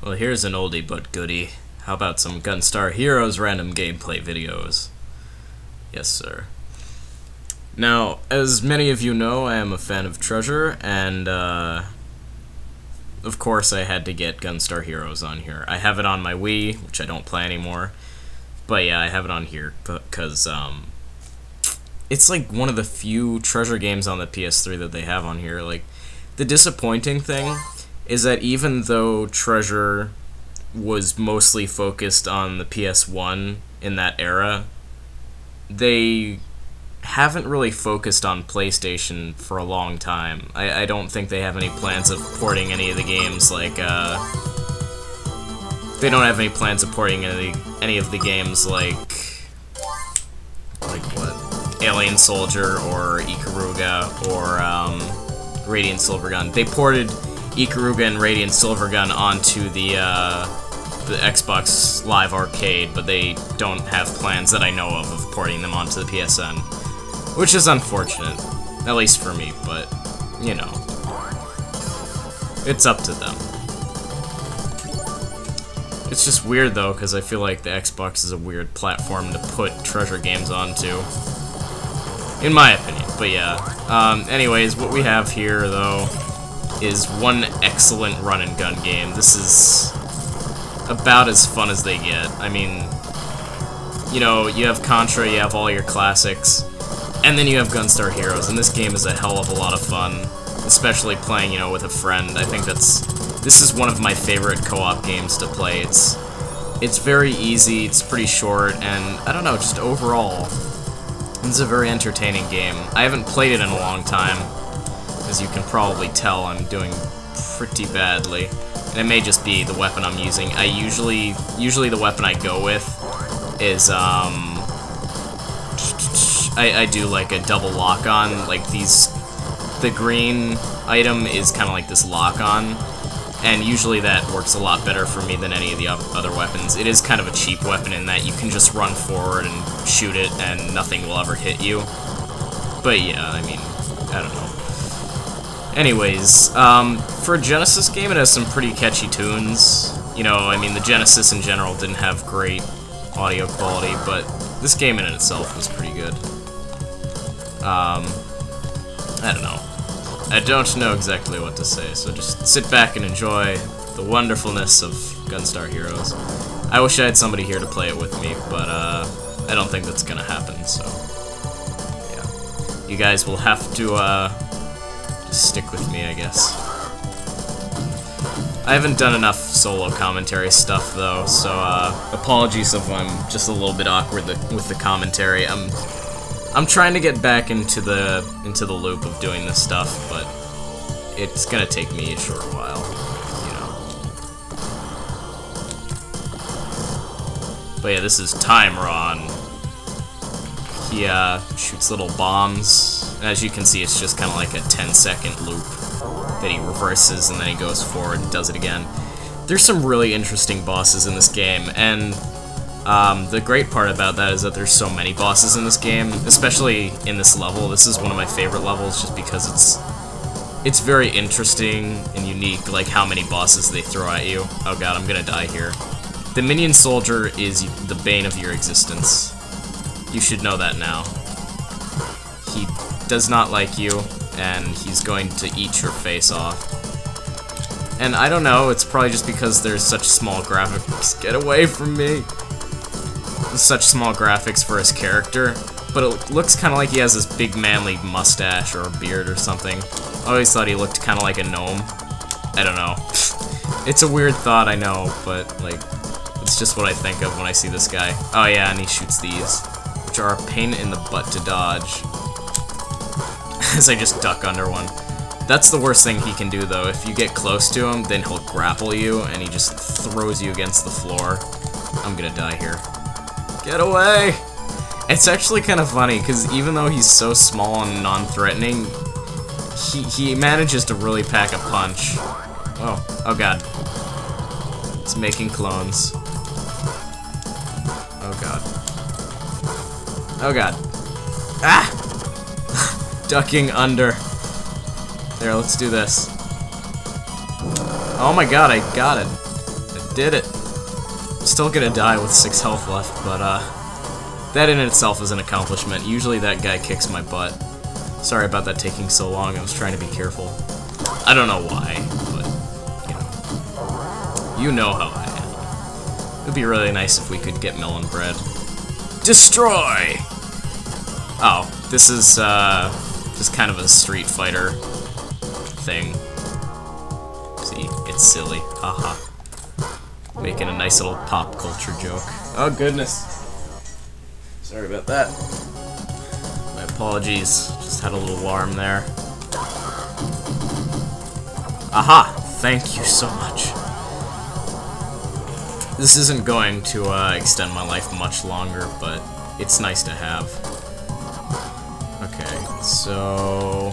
Well, here's an oldie but goodie. How about some Gunstar Heroes random gameplay videos? Yes, sir. Now, as many of you know, I am a fan of Treasure, and, of course I had to get Gunstar Heroes on here. I have it on my Wii, which I don't play anymore, but yeah, I have it on here, because, it's like one of the few Treasure games on the PS3 that they have on here. Like, the disappointing thing is that even though Treasure was mostly focused on the PS1 in that era, they haven't really focused on PlayStation for a long time. I don't think they have any plans of porting any of the games, like, they don't have any plans of porting any of the games like what? Alien Soldier or Ikaruga or, Radiant Silvergun. They ported Ikaruga and Radiant Silvergun onto the Xbox Live Arcade, but they don't have plans that I know of porting them onto the PSN. Which is unfortunate, at least for me, but, you know, it's up to them. It's just weird, though, because I feel like the Xbox is a weird platform to put Treasure games onto, in my opinion, but yeah. Anyways, what we have here, though, is one excellent run-and-gun game. This is about as fun as they get. I mean, you know, you have Contra, you have all your classics, and then you have Gunstar Heroes, and this game is a hell of a lot of fun, especially playing, you know, with a friend. I think this is one of my favorite co-op games to play. It's very easy, it's pretty short, and I don't know, just overall, it's a very entertaining game. I haven't played it in a long time. As you can probably tell, I'm doing pretty badly. And it may just be the weapon I'm using. Usually the weapon I go with is, I do like a double lock-on, like the green item is kind of like this lock-on, and usually that works a lot better for me than any of the other weapons. It is kind of a cheap weapon in that you can just run forward and shoot it and nothing will ever hit you. But yeah, I mean, I don't know. Anyways, for a Genesis game, it has some pretty catchy tunes. You know, I mean, the Genesis in general didn't have great audio quality, but this game in itself was pretty good. I don't know. I don't know exactly what to say, so just sit back and enjoy the wonderfulness of Gunstar Heroes. I wish I had somebody here to play it with me, but, I don't think that's gonna happen, so, yeah. You guys will have to, stick with me, I guess. I haven't done enough solo commentary stuff, though, so, apologies if I'm just a little bit awkward with the commentary. I'm trying to get back into the loop of doing this stuff, but it's gonna take me a short while, you know. But yeah, this is Time Ron. He, shoots little bombs. As you can see, it's just kind of like a 10-second loop that he reverses, and then he goes forward and does it again. There's some really interesting bosses in this game, and the great part about that is that there's so many bosses in this game, especially in this level. This is one of my favorite levels just because it's very interesting and unique, like how many bosses they throw at you. Oh god, I'm gonna die here. The minion soldier is the bane of your existence. You should know that now. He does not like you, and he's going to eat your face off. And I don't know, it's probably just because there's such small graphics. Get away from me! Such small graphics for his character, but it looks kind of like he has this big manly mustache or a beard or something. I always thought he looked kind of like a gnome. I don't know. It's a weird thought, I know, but, like, it's just what I think of when I see this guy. Oh yeah, and he shoots these, which are a pain in the butt to dodge. As I just duck under one. That's the worst thing he can do, though. If you get close to him, then he'll grapple you, and he just throws you against the floor. I'm gonna die here. Get away! It's actually kind of funny, because even though he's so small and non-threatening, he manages to really pack a punch. Oh god. It's making clones. Oh god. Oh god. Ah! Ducking under. There, let's do this. Oh my god, I got it. Did it. Still gonna die with 6 health left, but that in itself is an accomplishment. Usually that guy kicks my butt. Sorry about that taking so long. I was trying to be careful. I don't know why, but you know how I am. It would be really nice if we could get melon bread. Destroy! Oh, this is just kind of a Street Fighter thing. See, it's silly. Haha. Making a nice little pop culture joke. Oh goodness. Sorry about that. My apologies. Just had a little alarm there. Aha! Thank you so much. This isn't going to extend my life much longer, but it's nice to have. Okay, so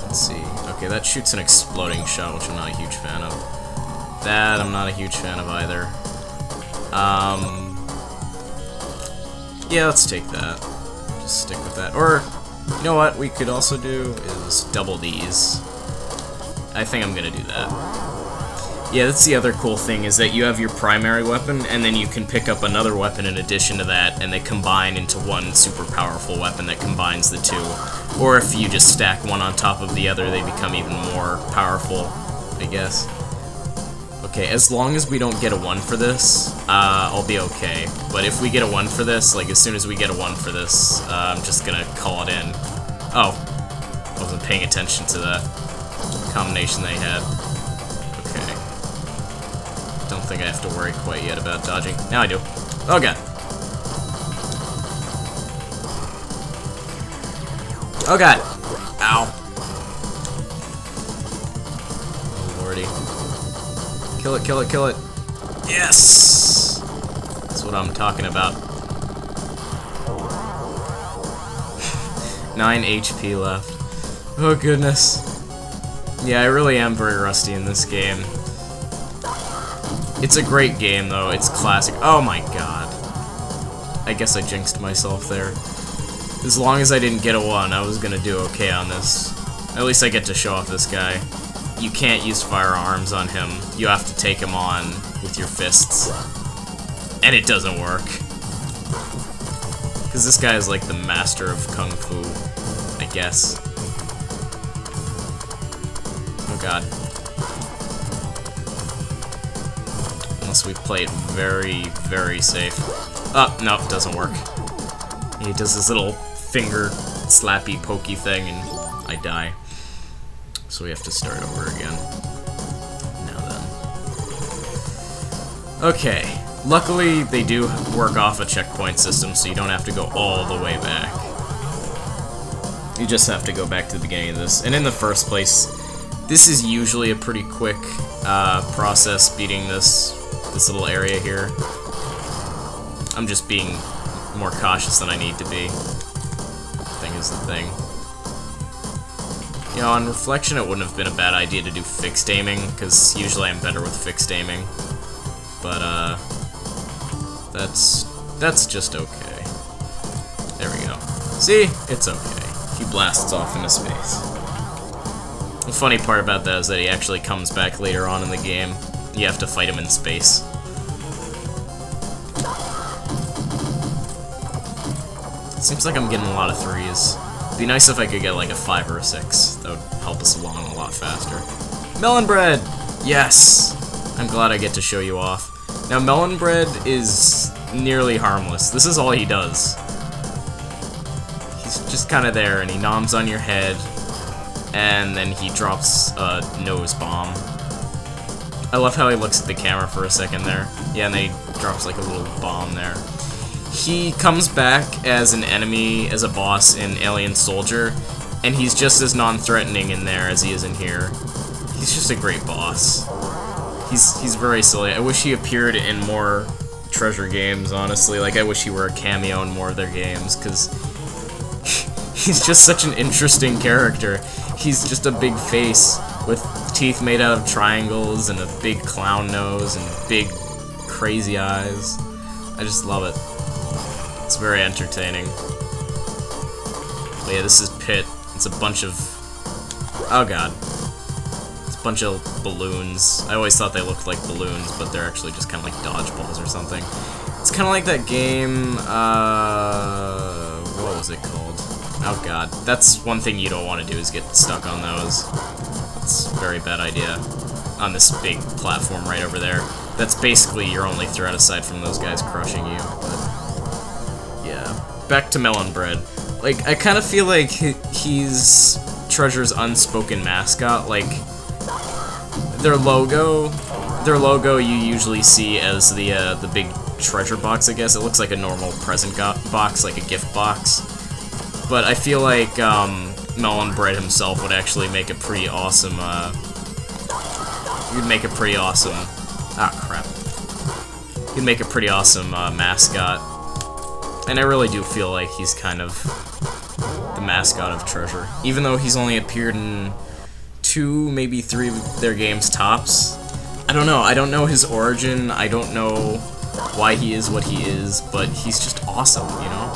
let's see. Okay, that shoots an exploding shot, which I'm not a huge fan of. That I'm not a huge fan of either. Yeah, let's take that. Just stick with that. Or, you know what we could also do is double these. I think I'm gonna do that. Yeah, that's the other cool thing, is that you have your primary weapon, and then you can pick up another weapon in addition to that, and they combine into one super powerful weapon that combines the two. Or if you just stack one on top of the other, they become even more powerful, I guess. Okay, as long as we don't get a 1 for this, I'll be okay. But if we get a 1 for this, like as soon as we get a 1 for this, I'm just gonna call it in. Oh, I wasn't paying attention to that combination they had. Okay. Don't think I have to worry quite yet about dodging. Now I do. Oh god. Oh god. Ow. Oh lordy. Kill it, kill it, kill it. Yes! That's what I'm talking about. 9 HP left. Oh goodness. Yeah, I really am very rusty in this game. It's a great game though, it's classic. Oh my god. I guess I jinxed myself there. As long as I didn't get a 1, I was gonna do okay on this. At least I get to show off this guy. You can't use firearms on him. You have to take him on with your fists. And it doesn't work. Because this guy is like the master of Kung Fu, I guess. Oh god. Unless we play it very, very safe. Oh, no, it doesn't work. He does this little finger slappy pokey thing and I die. So we have to start over again. Now then. Okay. Luckily, they do work off a checkpoint system, so you don't have to go all the way back. You just have to go back to the beginning of this. And in the first place, this is usually a pretty quick process beating this little area here. I'm just being more cautious than I need to be. Thing is the thing. You know, on reflection, it wouldn't have been a bad idea to do fixed aiming, because usually I'm better with fixed aiming. But, that's just okay. There we go. See? It's okay. He blasts off into space. The funny part about that is that he actually comes back later on in the game. You have to fight him in space. Seems like I'm getting a lot of 3s. It'd be nice if I could get like a 5 or a 6. That would help us along a lot faster. Melon bread! Yes! I'm glad I get to show you off. Now, melon bread is nearly harmless. This is all he does. He's just kind of there, and he noms on your head, and then he drops a nose bomb. I love how he looks at the camera for a second there. Yeah, and then he drops like a little bomb there. He comes back as an enemy, as a boss in Alien Soldier, and he's just as non-threatening in there as he is in here. He's just a great boss. He's very silly. I wish he appeared in more Treasure games, honestly. Like, I wish he were a cameo in more of their games, because he's just such an interesting character. He's just a big face with teeth made out of triangles and a big clown nose and big crazy eyes. I just love it. It's very entertaining. But yeah, this is Pit. It's a bunch of... oh god. It's bunch of balloons. I always thought they looked like balloons, but they're actually just kind of like dodgeballs or something. It's kind of like that game, what was it called? Oh god, that's one thing you don't want to do is get stuck on those. That's a very bad idea. On this big platform right over there. That's basically your only threat aside from those guys crushing you, but yeah. Back to Melon Bread. Like, I kind of feel like he's Treasure's unspoken mascot. Like, their logo you usually see as the big treasure box, I guess. It looks like a normal present box, like a gift box. But I feel like Melon Bread himself would actually make a pretty awesome, You'd make a pretty awesome... Ah, crap. You'd make a pretty awesome mascot. And I really do feel like he's kind of the mascot of Treasure. Even though he's only appeared in 2, maybe 3 of their games tops. I don't know. I don't know his origin. I don't know why he is what he is, but he's just awesome, you know?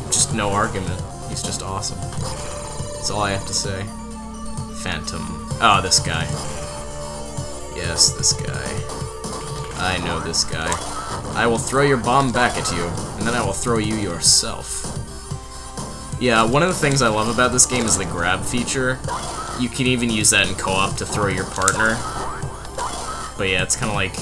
Just no argument. He's just awesome. That's all I have to say. Phantom. Oh, this guy. Yes, this guy. I know this guy. I will throw your bomb back at you, and then I will throw you yourself. Yeah, one of the things I love about this game is the grab feature. You can even use that in co-op to throw your partner. But yeah, it's kind of like...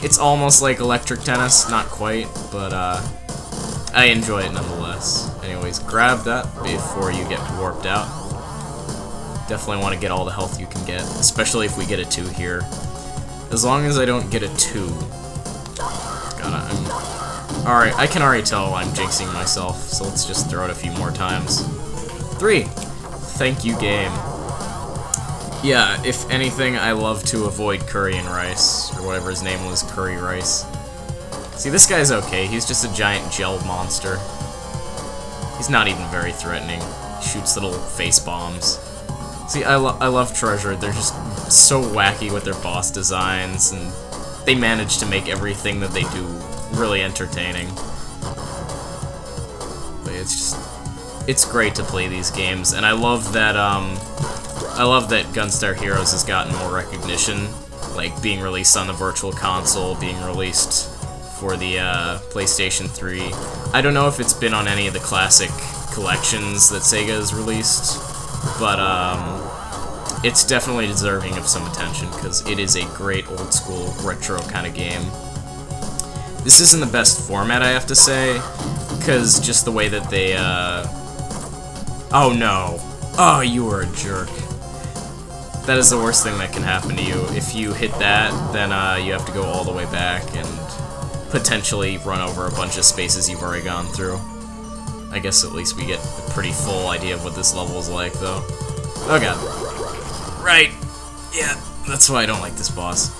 It's almost like electric tennis, not quite, but I enjoy it nonetheless. Anyways, grab that before you get warped out. Definitely want to get all the health you can get, especially if we get a 2 here. As long as I don't get a 2. Alright, I can already tell I'm jinxing myself, so let's just throw it a few more times. 3! Thank you, game. Yeah, if anything, I love to avoid Curry and Rice, or whatever his name was, Curry Rice. See, this guy's okay, he's just a giant gel monster. He's not even very threatening. He shoots little face bombs. See, I love Treasure. They're just so wacky with their boss designs, and they manage to make everything that they do really entertaining. But it's just... It's great to play these games, and I love that Gunstar Heroes has gotten more recognition, like being released on the Virtual Console, being released for the PlayStation 3. I don't know if it's been on any of the classic collections that Sega has released, but it's definitely deserving of some attention, because it is a great old-school, retro kind of game. This isn't the best format, I have to say, because just the way that they, Oh no! Oh, you were a jerk. That is the worst thing that can happen to you. If you hit that, then you have to go all the way back and potentially run over a bunch of spaces you've already gone through. I guess at least we get a pretty full idea of what this level is like, though. Oh god. Right! Yeah, that's why I don't like this boss.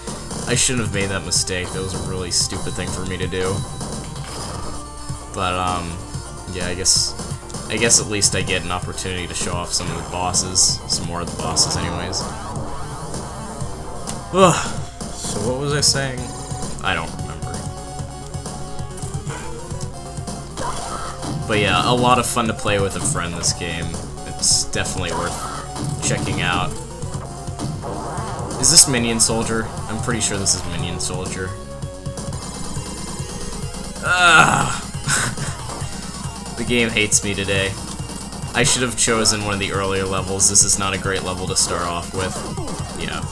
I shouldn't have made that mistake. That was a really stupid thing for me to do. But, yeah, I guess at least I get an opportunity to show off some of the bosses. Some more of the bosses, anyways. Ugh. So what was I saying? I don't remember. But yeah, a lot of fun to play with a friend this game. It's definitely worth checking out. Is this Minion Soldier? I'm pretty sure this is Minion Soldier. Ah! The game hates me today. I should have chosen one of the earlier levels. This is not a great level to start off with. Yeah.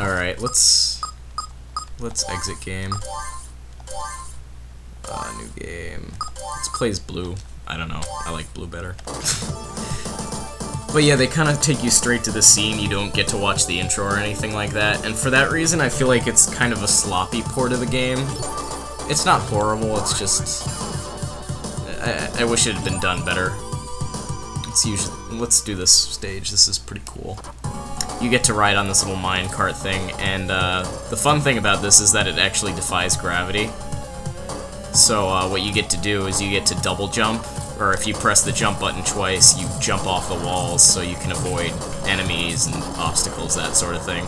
Alright, let's exit game. New game. Let's play as blue. I don't know. I like blue better. But yeah, they kind of take you straight to the scene. You don't get to watch the intro or anything like that. And for that reason, I feel like it's kind of a sloppy port of the game. It's not horrible, it's just... I wish it had been done better. Let's do this stage, this is pretty cool. You get to ride on this little minecart thing, and the fun thing about this is that it actually defies gravity. So what you get to do is you get to double jump, or if you press the jump button twice, you jump off the walls so you can avoid enemies and obstacles, that sort of thing.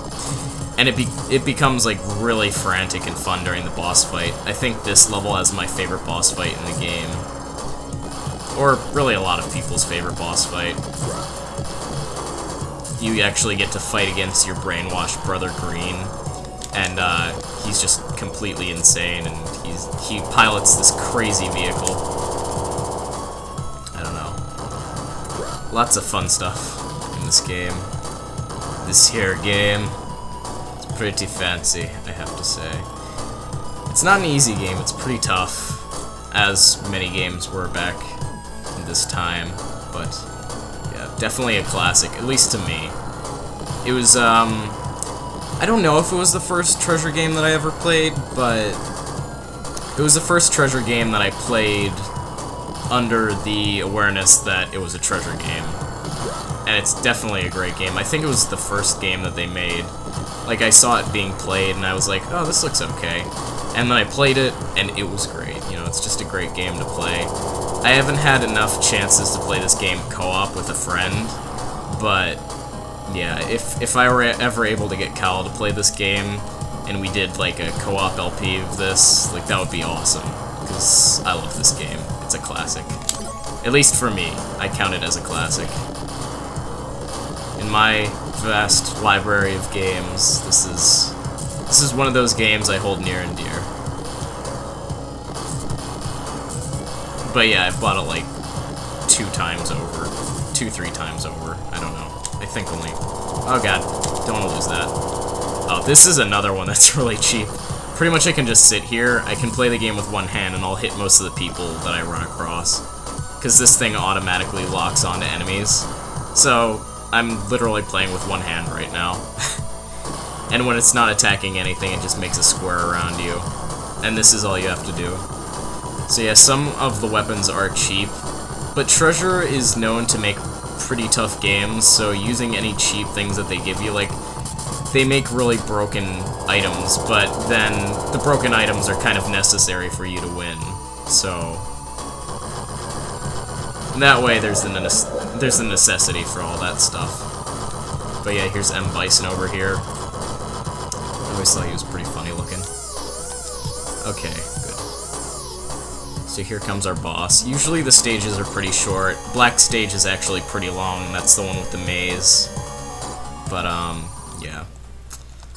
And it becomes like really frantic and fun during the boss fight. I think this level has my favorite boss fight in the game. or really a lot of people's favorite boss fight. You actually get to fight against your brainwashed brother Green, and he's just completely insane, and he pilots this crazy vehicle. I don't know. Lots of fun stuff in this game. This here game, it's pretty fancy, I have to say. It's not an easy game, it's pretty tough, as many games were back in this time, but yeah, definitely a classic, at least to me. It was, I don't know if it was the first Treasure game that I ever played, but it was the first Treasure game that I played under the awareness that it was a Treasure game. And it's definitely a great game. I think it was the first game that they made. Like, I saw it being played, and I was like, oh, this looks okay. And then I played it, and it was great. You know, it's just a great game to play. I haven't had enough chances to play this game co-op with a friend, but yeah, if I were ever able to get Kyle to play this game, and we did like a co-op LP of this, like that would be awesome, because I love this game. It's a classic. At least for me, I count it as a classic. In my vast library of games, this is one of those games I hold near and dear. But yeah, I've bought it like 3 times over. I don't know. I think only... Oh god, don't want to lose that. Oh, this is another one that's really cheap. Pretty much I can just sit here, I can play the game with one hand, and I'll hit most of the people that I run across. Because this thing automatically locks onto enemies. So, I'm literally playing with one hand right now. And when it's not attacking anything, it just makes a square around you. And this is all you have to do. So yeah, some of the weapons are cheap, but Treasure is known to make pretty tough games, so using any cheap things that they give you, like, they make really broken items, but then the broken items are kind of necessary for you to win, so... that way there's the necessity for all that stuff. But yeah, here's M. Bison over here. I always thought he was pretty funny looking. Okay, good. So here comes our boss. Usually the stages are pretty short. Black stage is actually pretty long. That's the one with the maze. But, yeah.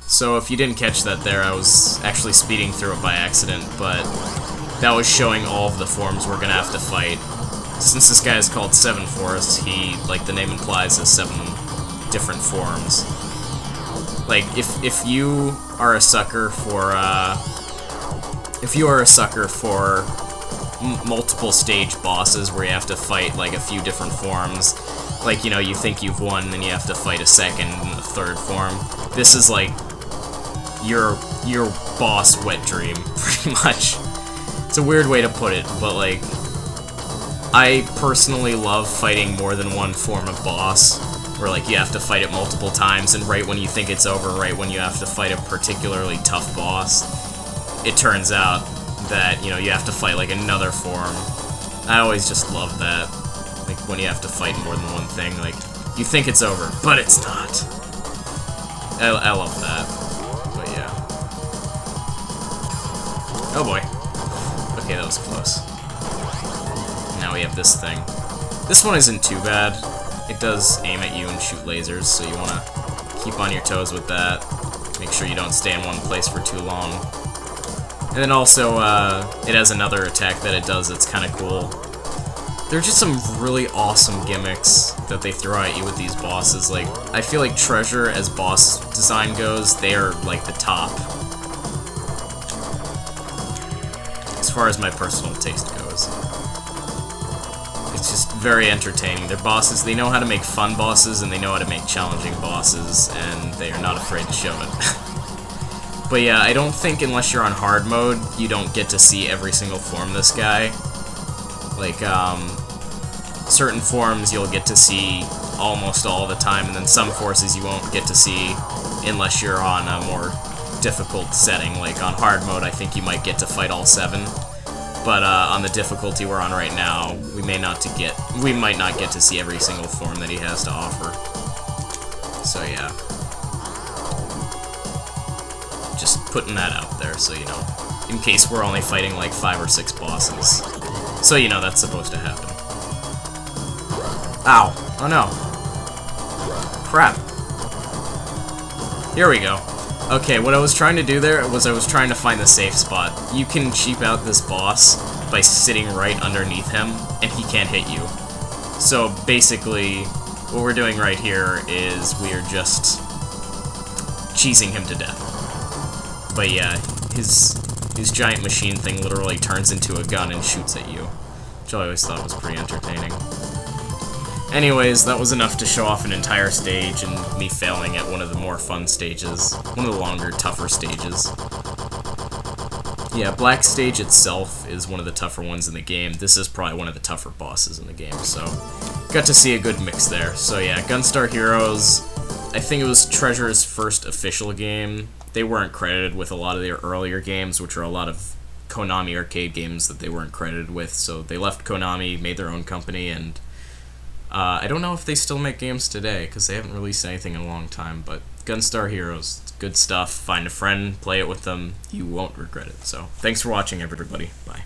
So if you didn't catch that there, I was actually speeding through it by accident, but that was showing all of the forms we're gonna have to fight. Since this guy is called Seven Force, he, like the name implies, has 7 different forms. Like, if you are a sucker for, multiple stage bosses where you have to fight, like, a few different forms, like, you know, you think you've won, then you have to fight a second and a third form, this is, like, your boss wet dream, pretty much. It's a weird way to put it, but, like, I personally love fighting more than one form of boss, where, like, you have to fight it multiple times, and right when you think it's over, right when you have to fight a particularly tough boss, it turns out that, you know, you have to fight, like, another form. I always just love that. Like, when you have to fight more than one thing, like, you think it's over, but it's not. I love that. But, yeah. Oh, boy. Okay, that was close. Now we have this thing. This one isn't too bad. It does aim at you and shoot lasers, so you want to keep on your toes with that. Make sure you don't stay in one place for too long. And then also, it has another attack that it does that's kind of cool. There are just some really awesome gimmicks that they throw at you with these bosses. Like, I feel like Treasure, as boss design goes, they are, like, the top. As far as my personal taste goes. It's just very entertaining. They're bosses, they know how to make fun bosses, and they know how to make challenging bosses, and they are not afraid to show it. But yeah, I don't think unless you're on hard mode, you don't get to see every single form of this guy. Like, certain forms you'll get to see almost all the time, and then some forces you won't get to see unless you're on a more difficult setting. Like, on hard mode, I think you might get to fight all 7. But, on the difficulty we're on right now, we might not get to see every single form that he has to offer. So, yeah. Just putting that out there, so you know. In case we're only fighting like 5 or 6 bosses. So you know that's supposed to happen. Ow. Oh no. Crap. Here we go. Okay, what I was trying to do there was I was trying to find the safe spot. You can cheap out this boss by sitting right underneath him, and he can't hit you. So basically, what we're doing right here is we are just cheesing him to death. But yeah, his giant machine thing literally turns into a gun and shoots at you, which I always thought was pretty entertaining. Anyways, that was enough to show off an entire stage and me failing at one of the more fun stages. One of the longer, tougher stages. Yeah, Black Stage itself is one of the tougher ones in the game. This is probably one of the tougher bosses in the game, so got to see a good mix there. So yeah, Gunstar Heroes, I think it was Treasure's first official game. They weren't credited with a lot of their earlier games, which are a lot of Konami arcade games that they weren't credited with, so they left Konami, made their own company, and I don't know if they still make games today, because they haven't released anything in a long time, but Gunstar Heroes, it's good stuff. Find a friend, play it with them, you won't regret it. So, thanks for watching, everybody. Bye.